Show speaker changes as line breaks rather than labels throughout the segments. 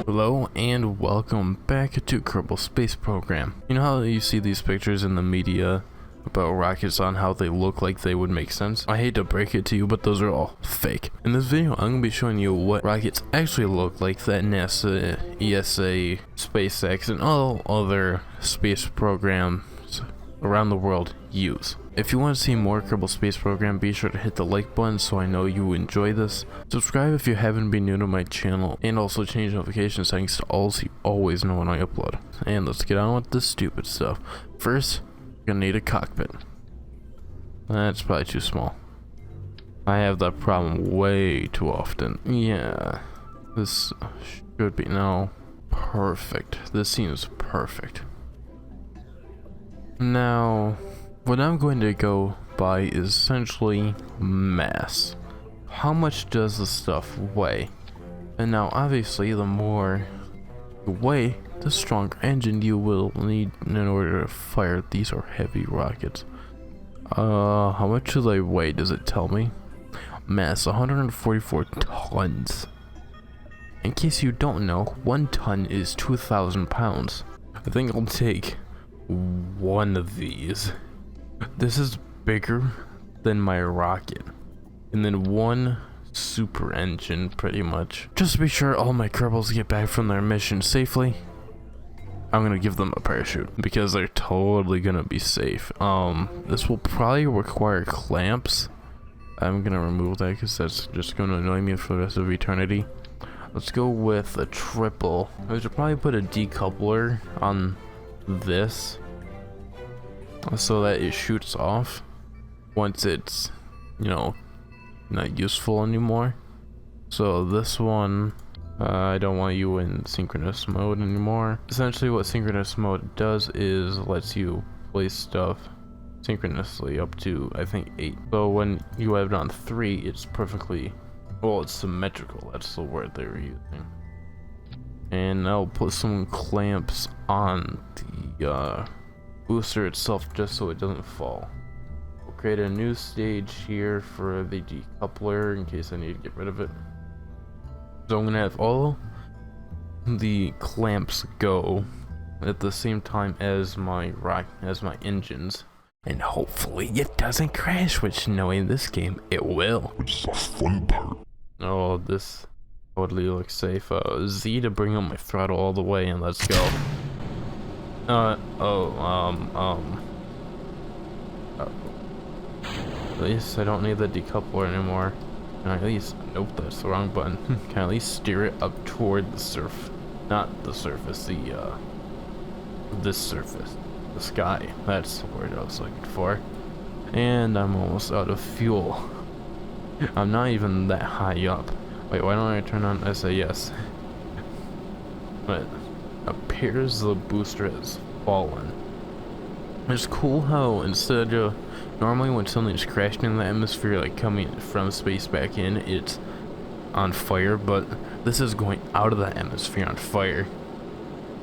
Hello and welcome back to Kerbal Space Program. You know how you see these pictures in the media about rockets on how they look like they would make sense? I hate to break it to you, but those are all fake. In this video, I'm going to be showing you what rockets actually look like that NASA, ESA, SpaceX, and all other space programs around the world use. If you want to see more Kerbal Space Program, be sure to hit the like button so I know you enjoy this. Subscribe if you haven't been new to my channel, and also change notification settings to all so you always know when I upload. And let's get on with this stupid stuff. First, you're gonna need a cockpit. That's probably too small. I have that problem way too often. Yeah, this should be, no, perfect. This seems perfect. Now, what I'm going to go by is essentially mass. How much does the stuff weigh? And now obviously the more you weigh, the stronger engine you will need in order to fire. These are heavy rockets. How much do they weigh? Does it tell me? Mass 144 tons. In case you don't know, 1 ton is 2,000 pounds. I think I'll take one of these. This is bigger than my rocket, and then one super engine pretty much. Just to be sure all my Kerbals get back from their mission safely, I'm gonna give them a parachute because they're totally gonna be safe. This will probably require clamps. I'm gonna remove that because that's just gonna annoy me for the rest of eternity. Let's go with a triple. I should probably put a decoupler on this so that it shoots off once it's, you know, not useful anymore. So this one, I don't want you in synchronous mode anymore. Essentially what synchronous mode does is lets you place stuff synchronously up to, I think, 8. So when you have it on 3, it's perfectly, well, it's symmetrical. That's the word they were using. And I'll put some clamps on the booster itself just so it doesn't fall. We'll create a new stage here for the decoupler in case I need to get rid of it. So I'm gonna have all the clamps go at the same time as my engines, and hopefully it doesn't crash, which knowing this game, it will.
Which is the fun part.
Oh, this totally looks safe. Z to bring up my throttle all the way, and let's go. At least I don't need the decoupler anymore. Can I at least, nope, that's the wrong button. Can I at least steer it up toward the not the surface, this surface, the sky. That's the word I was looking for. And I'm almost out of fuel. I'm not even that high up. Wait, why don't I turn on SAS? But appears the booster has fallen. It's cool how instead of normally when something's crashing in the atmosphere, like coming from space back in, it's on fire, but this is going out of the atmosphere on fire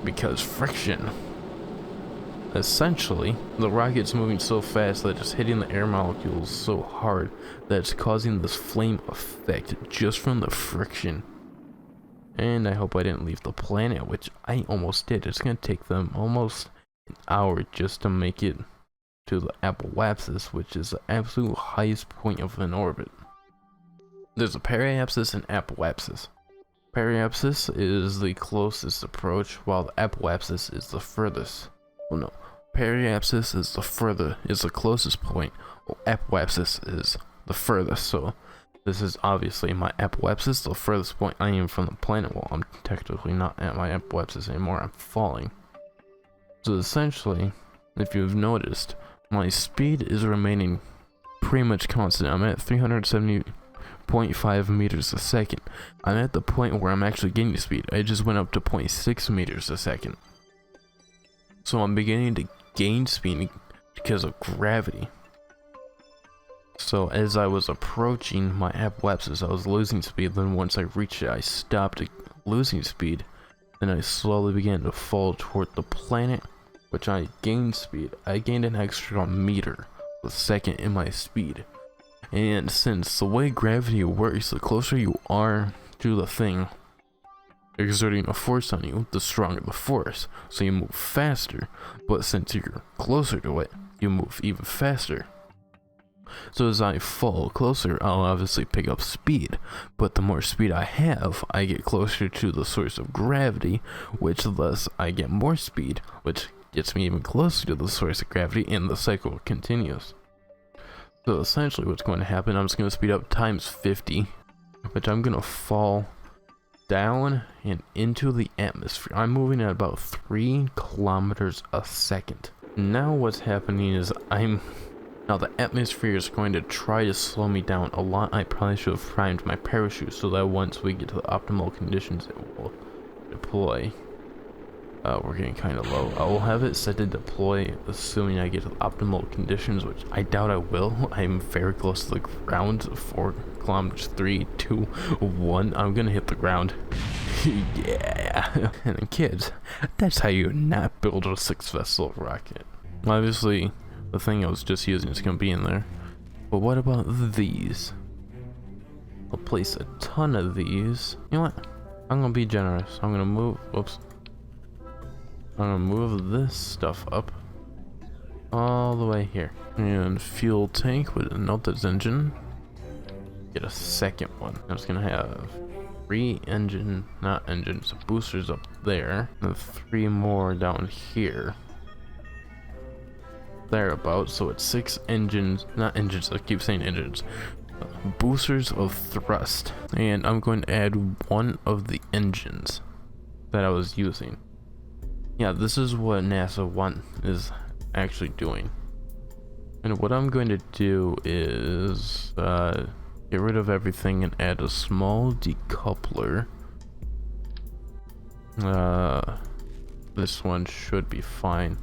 because friction. Essentially, the rocket's moving so fast that it's hitting the air molecules so hard that it's causing this flame effect just from the friction. And I hope I didn't leave the planet, which I almost did. It's going to take them almost an hour just to make it to the apoapsis, which is the absolute highest point of an orbit. There's a periapsis and apoapsis. Periapsis is the closest approach, while the apoapsis is the furthest. Well, no, periapsis is the closest point, while apoapsis is the furthest. So this is obviously my apoapsis, the furthest point I am from the planet. Well, I'm technically not at my apoapsis anymore, I'm falling. So essentially, if you've noticed, my speed is remaining pretty much constant. I'm at 370.5 meters a second. I'm at the point where I'm actually gaining speed. I just went up to 0.6 meters a second. So I'm beginning to gain speed because of gravity. So as I was approaching my apoapsis, I was losing speed. Then once I reached it, I stopped losing speed. Then I slowly began to fall toward the planet, which I gained speed. I gained an extra meter a second in my speed. And since the way gravity works, the closer you are to the thing, exerting a force on you, the stronger the force. So you move faster, but since you're closer to it, you move even faster. So as I fall closer, I'll obviously pick up speed, but the more speed I have, I get closer to the source of gravity, which thus I get more speed, which gets me even closer to the source of gravity, and the cycle continues. So essentially what's going to happen, I'm just going to speed up times 50, which I'm going to fall down and into the atmosphere. I'm moving at about 3 kilometers a second. Now what's happening is now the atmosphere is going to try to slow me down a lot. I probably should have primed my parachute so that once we get to the optimal conditions it will deploy. We're getting kind of low. I will have it set to deploy assuming I get to the optimal conditions, which I doubt I will. I'm very close to the ground. 4 kilometers, 3, 2, 1. I'm gonna hit the ground. Yeah. And then kids, that's how you not build a 6-vessel rocket. Obviously, the thing I was just using is gonna be in there. But what about these? I'll place a ton of these. You know what? I'm gonna be generous. I'm gonna move. Whoops. I'm gonna move this stuff up all the way here. And fuel tank with note that's engine. Get a second one. I'm just gonna have 3 boosters up there, and 3 more down here. Thereabouts, so it's 6 engines, not engines, I keep saying engines, boosters of thrust. And I'm going to add 1 of the engines that I was using. Yeah, this is what NASA 1 is actually doing. And what I'm going to do is get rid of everything and add a small decoupler. This one should be fine.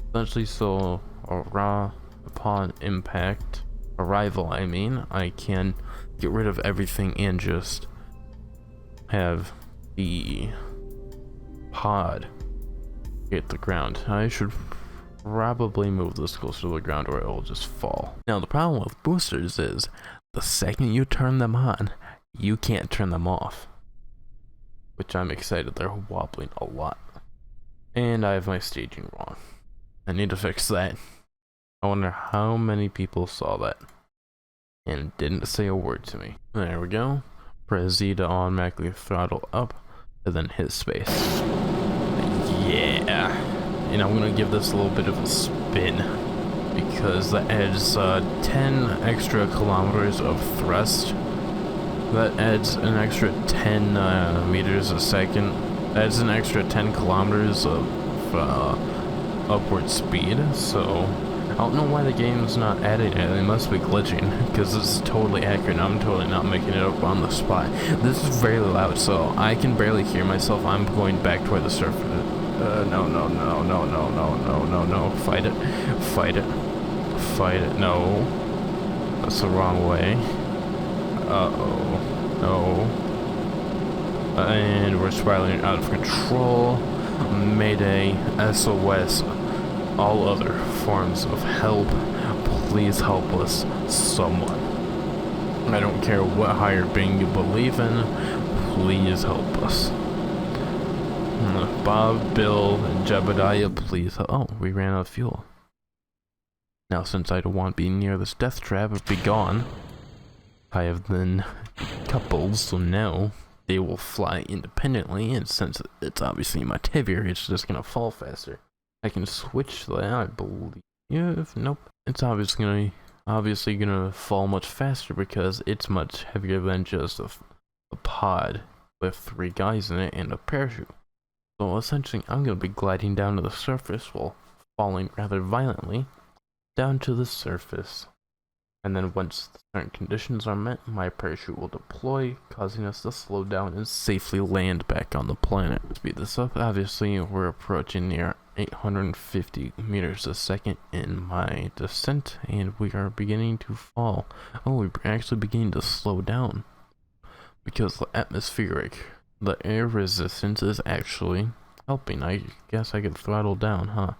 Essentially, so upon impact, arrival, I can get rid of everything and just have the pod hit the ground. I should probably move this closer to the ground or it will just fall. Now the problem with boosters is the second you turn them on, you can't turn them off. Which I'm excited, they're wobbling a lot. And I have my staging wrong. I need to fix that. I wonder how many people saw that and didn't say a word to me. There we go. Press Z to automatically throttle up and then hit space. Yeah. And I'm gonna give this a little bit of a spin because that adds 10 extra kilometers of thrust. That adds an extra 10 meters a second. Adds an extra 10 kilometers of upward speed. So I don't know why the game's not adding it. They must be glitching because this is totally accurate. I'm totally not making it up on the spot. This is very loud, so I can barely hear myself. I'm going back toward the surface. No. Fight it. No. That's the wrong way. Uh-oh. No. And we're spiraling out of control. Mayday. SOS. All other forms of help. Please help us, someone. I don't care what higher being you believe in. Please help us. Bob, Bill, and Jebediah, please. Oh, we ran out of fuel. Now, since I don't want to be near this death trap or be gone, I have then Kerbals, so now they will fly independently, and since it's obviously much heavier, it's just gonna fall faster. I can switch that, I believe. Nope. It's obviously gonna fall much faster because it's much heavier than just a pod with 3 guys in it and a parachute. So essentially, I'm going to be gliding down to the surface while falling rather violently down to the surface. And then once certain conditions are met, my parachute will deploy, causing us to slow down and safely land back on the planet. To speed this up, obviously, we're approaching near 850 meters a second in my descent, and we are beginning to fall. Oh, we're actually beginning to slow down because the air resistance is actually helping. I guess I could throttle down, huh?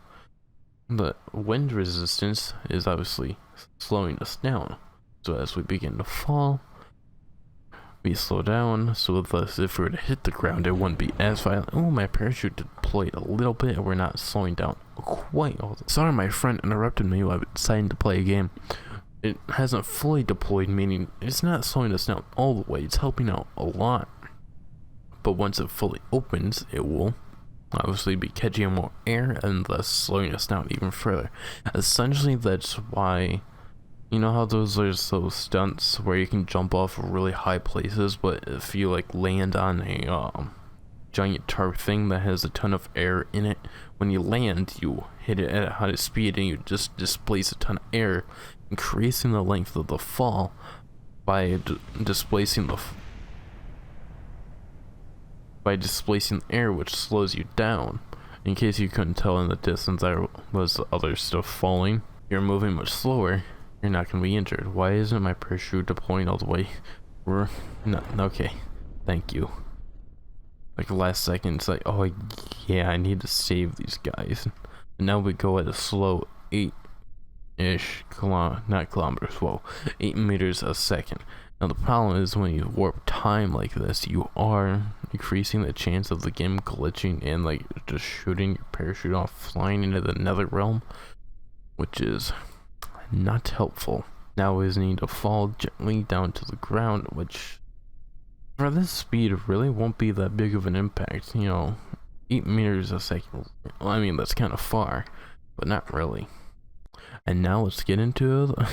The wind resistance is obviously slowing us down. So as we begin to fall, We slow down, so thus if we were to hit the ground, it wouldn't be as violent. Oh, my parachute deployed a little bit, and we're not slowing down quite all the. Sorry, my friend interrupted me while I was deciding to play a game. It hasn't fully deployed, meaning it's not slowing us down all the way. It's helping out a lot. But once it fully opens, it will obviously be catching more air and thus slowing us down even further. Essentially, that's why, you know how there's those stunts where you can jump off of really high places, but if you like land on a giant tarp thing that has a ton of air in it, when you land, you hit it at a high speed and you just displace a ton of air, increasing the length of the fall by displacing the air, which slows you down. In case you couldn't tell in the distance, there was other stuff falling. You're moving much slower. You're not going to be injured. Why isn't my parachute deploying all the way? We're not okay. Thank you. Like last second, it's like, oh yeah, I need to save these guys. And now we go at a slow 8-ish not kilometers, whoa, 8 meters a second. Now the problem is when you warp time like this, you are increasing the chance of the game glitching and like just shooting your parachute off, flying into the nether realm, which is not helpful. Now we just need to fall gently down to the ground, which for this speed really won't be that big of an impact. You know, 8 meters a second. Well, I mean, that's kind of far, but not really. And now let's get into it.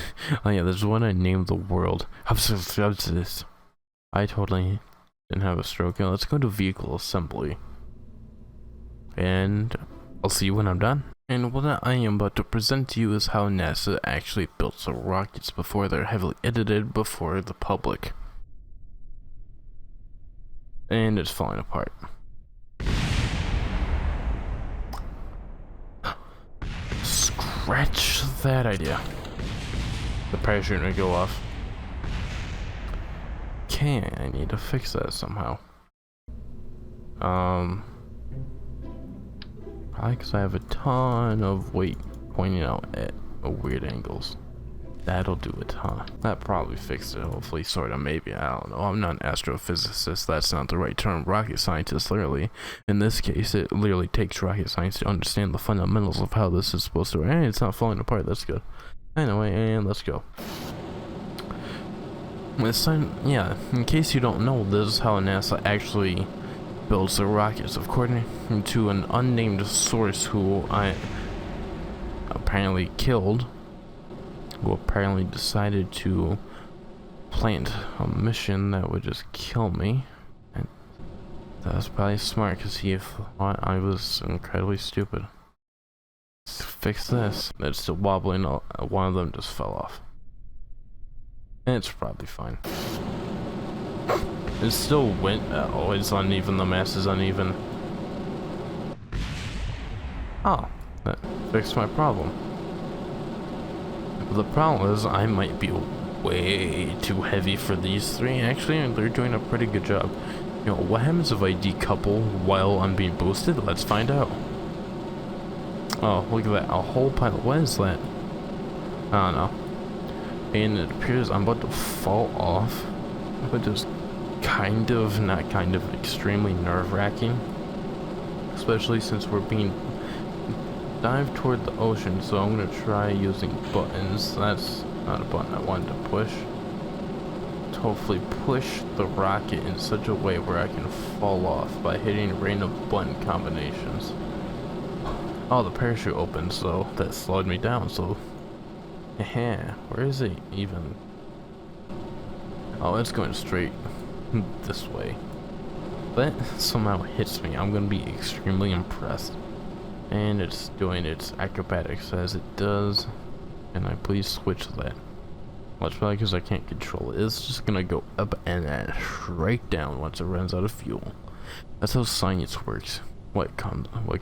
Oh yeah, there's one I named the world. How's this? I totally didn't have a stroke. Now let's go to vehicle assembly. And I'll see you when I'm done. And what I am about to present to you is how NASA actually built the rockets before they're heavily edited before the public. And it's falling apart. Scratch that idea. The parachute may go off. Okay, I need to fix that somehow. Probably because I have a ton of weight pointing out at weird angles. That'll do it, huh? That probably fixed it, hopefully, sorta, maybe, I don't know. I'm not an astrophysicist, that's not the right term. Rocket scientist, literally. In this case, it literally takes rocket science to understand the fundamentals of how this is supposed to work. Hey, it's not falling apart, that's good. Anyway, and let's go. This time, yeah, in case you don't know, this is how NASA actually builds their rockets. According to an unnamed source who I apparently killed, who apparently decided to plant a mission that would just kill me. And that was probably smart because he thought I was incredibly stupid. Let's fix this. It's still wobbling. One of them just fell off. And it's probably fine. It still went. Oh, it's uneven. The mass is uneven. Oh, that fixed my problem. The problem is I might be way too heavy for these three. Actually, they're doing a pretty good job. You know, what happens if I decouple while I'm being boosted? Let's find out. Oh, look at that. A whole pile. What is that? I don't know. And it appears I'm about to fall off. But just kind of, not kind of, extremely nerve-wracking. Especially since we're being dive toward the ocean, so I'm gonna try using buttons. That's not a button I wanted to push. To hopefully push the rocket in such a way where I can fall off by hitting random button combinations. Oh, the parachute opened, so that slowed me down, so where is it even? Oh, it's going straight this way. That somehow hits me. I'm gonna be extremely impressed. And it's doing its acrobatics as it does. Can I please switch that? Well, it's probably because I can't control it. It's just gonna go up and then straight down once it runs out of fuel. That's how science works. What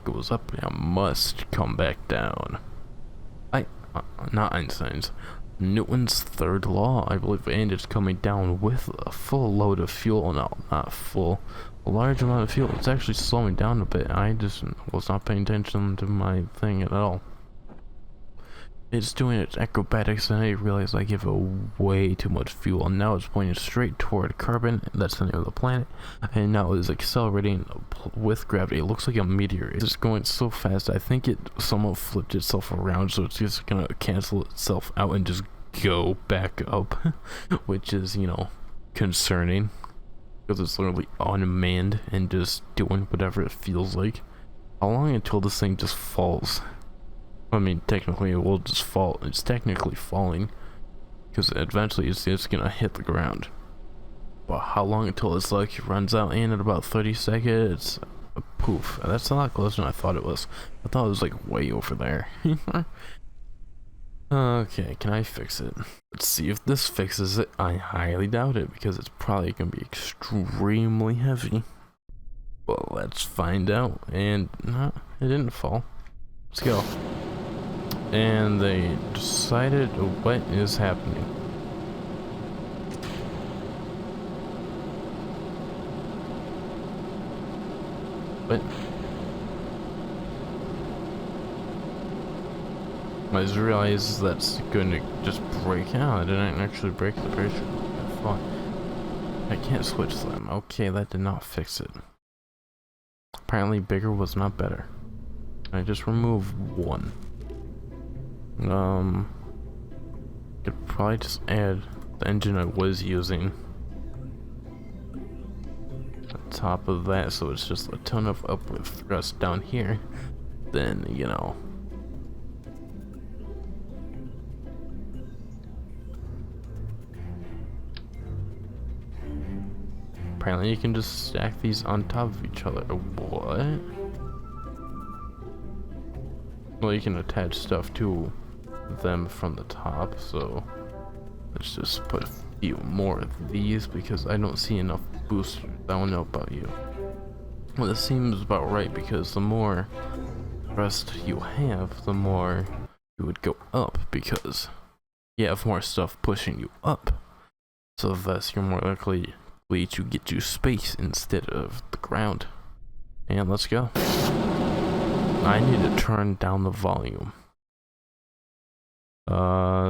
goes up now must come back down. Not Einstein's. Newton's third law, I believe, and it's coming down with a full load of fuel. No, not full. A large amount of fuel. It's actually slowing down a bit. I just was not paying attention to my thing at all. it's doing its acrobatics, and I realized I give it way too much fuel, and now it's pointing straight toward Carbon. That's the name of the planet, and now it's accelerating with gravity. It looks like a meteor. It's just going so fast. I think it somewhat flipped itself around, so it's just gonna cancel itself out and just go back up, which is, you know, concerning, because it's literally unmanned and just doing whatever it feels like. How long until this thing just falls? I mean, technically it will just fall. It's technically falling, because eventually it's just gonna hit the ground. But how long until its luck runs out? And at about 30 seconds, poof. That's a lot closer than I thought it was. I thought it was like way over there. Okay, can I fix it? Let's see if this fixes it. I highly doubt it, because it's probably gonna be extremely heavy. Well, let's find out. And no, it didn't fall. Let's go. And they decided what is happening. What? I just realized that's going to just break out. I didn't actually break the parachute. I thought. I can't switch them. Okay, that did not fix it. Apparently bigger was not better. I just removed one. Could probably just add the engine I was using on top of that, so it's just a ton of upward thrust down here. Then, you know. Apparently you can just stack these on top of each other. What? Well, you can attach stuff to them from the top, so let's just put a few more of these, because I don't see enough boosters. I don't know about you. Well, this seems about right, because the more thrust you have, the more you would go up, because you have more stuff pushing you up, so thus you're more likely to get to space instead of the ground. And let's go. I need to turn down the volume.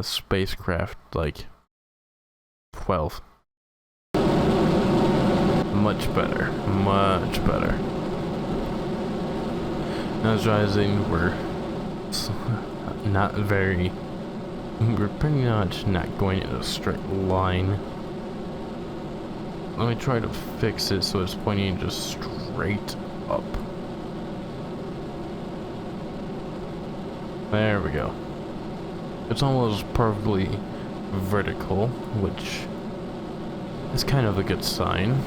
Spacecraft, like 12. Much better. Much better. Energizing, we're not very... We're pretty much not going in a straight line. Let me try to fix it so it's pointing just straight up. There we go. It's almost perfectly vertical, which is kind of a good sign.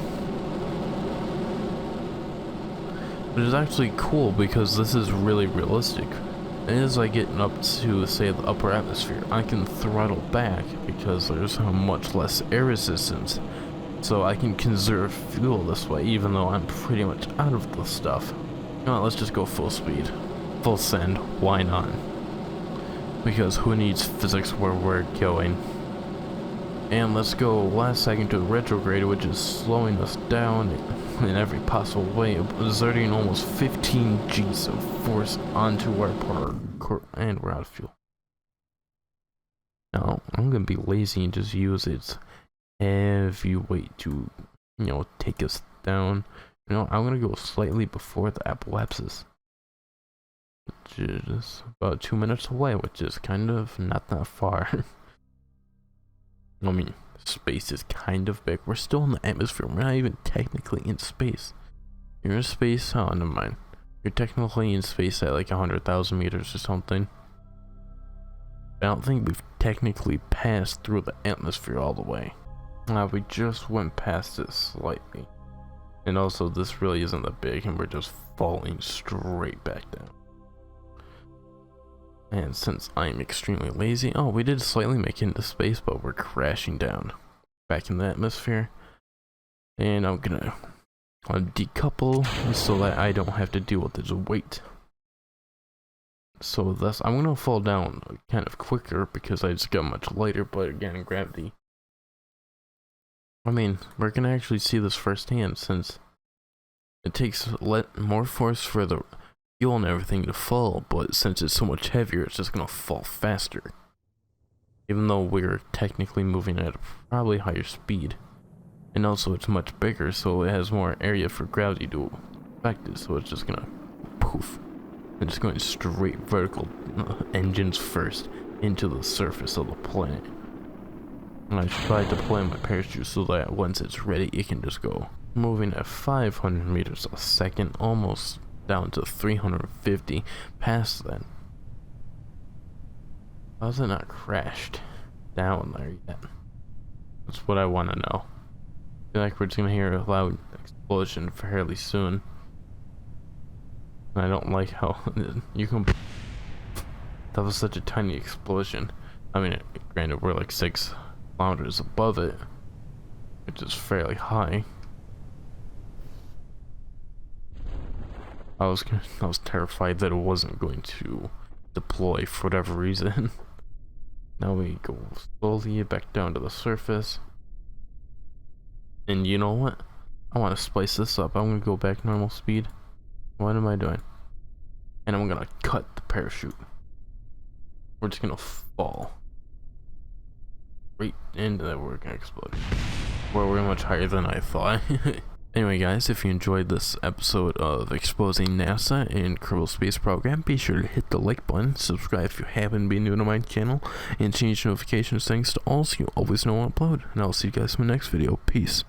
But it's actually cool, because this is really realistic. As I get up to, say, the upper atmosphere, I can throttle back because there's much less air resistance. So I can conserve fuel this way, even though I'm pretty much out of the stuff. No, let's just go full speed. Full send, why not? Because who needs physics where we're going? And let's go last second to retrograde, which is slowing us down in every possible way, exerting almost 15 G's of force onto our part, and we're out of fuel. Now, I'm gonna be lazy and just use its heavy weight to, you know, take us down. You know, I'm gonna go slightly before the apoapsis, which is about 2 minutes away, which is kind of not that far. I mean, space is kind of big. We're still in the atmosphere. We're not even technically in space. You're in space? Oh, never mind. You're technically in space at like 100,000 meters or something. I don't think we've technically passed through the atmosphere all the way. We just went past it slightly. And also, this really isn't that big, and we're just falling straight back down. And since I'm extremely lazy, oh, we did slightly make it into space, but we're crashing down back in the atmosphere. And I'm gonna decouple so that I don't have to deal with this weight. So thus, I'm gonna fall down kind of quicker because I just got much lighter, but again, gravity. I mean, we're gonna actually see this firsthand, since it takes more force for the fuel and everything to fall, but since it's so much heavier, it's just gonna fall faster. Even though we're technically moving at a probably higher speed. And also it's much bigger, so it has more area for gravity to affect it, so it's just gonna poof. And it's going straight vertical, engines first, into the surface of the planet. And I tried to deploy my parachute so that once it's ready, it can just go. Moving at 500 meters a second, almost down to 350 past that. How's it not crashed down there yet? That's what I want to know. I feel like we're just gonna hear a loud explosion fairly soon. I don't like how you can. That was such a tiny explosion. I mean, granted, we're like 6 kilometers above it, which is fairly high. I was terrified that it wasn't going to deploy for whatever reason. Now we go slowly back down to the surface. And you know what? I want to spice this up. I'm gonna go back normal speed. What am I doing? And I'm gonna cut the parachute. We're just gonna fall right into that. We're gonna explode. Well, we're much higher than I thought. Anyway guys, if you enjoyed this episode of exposing NASA and Kerbal Space Program, be sure to hit the like button, subscribe if you happen to be new to my channel, and change notification settings to all so you always know when I upload. And I'll see you guys in my next video. Peace.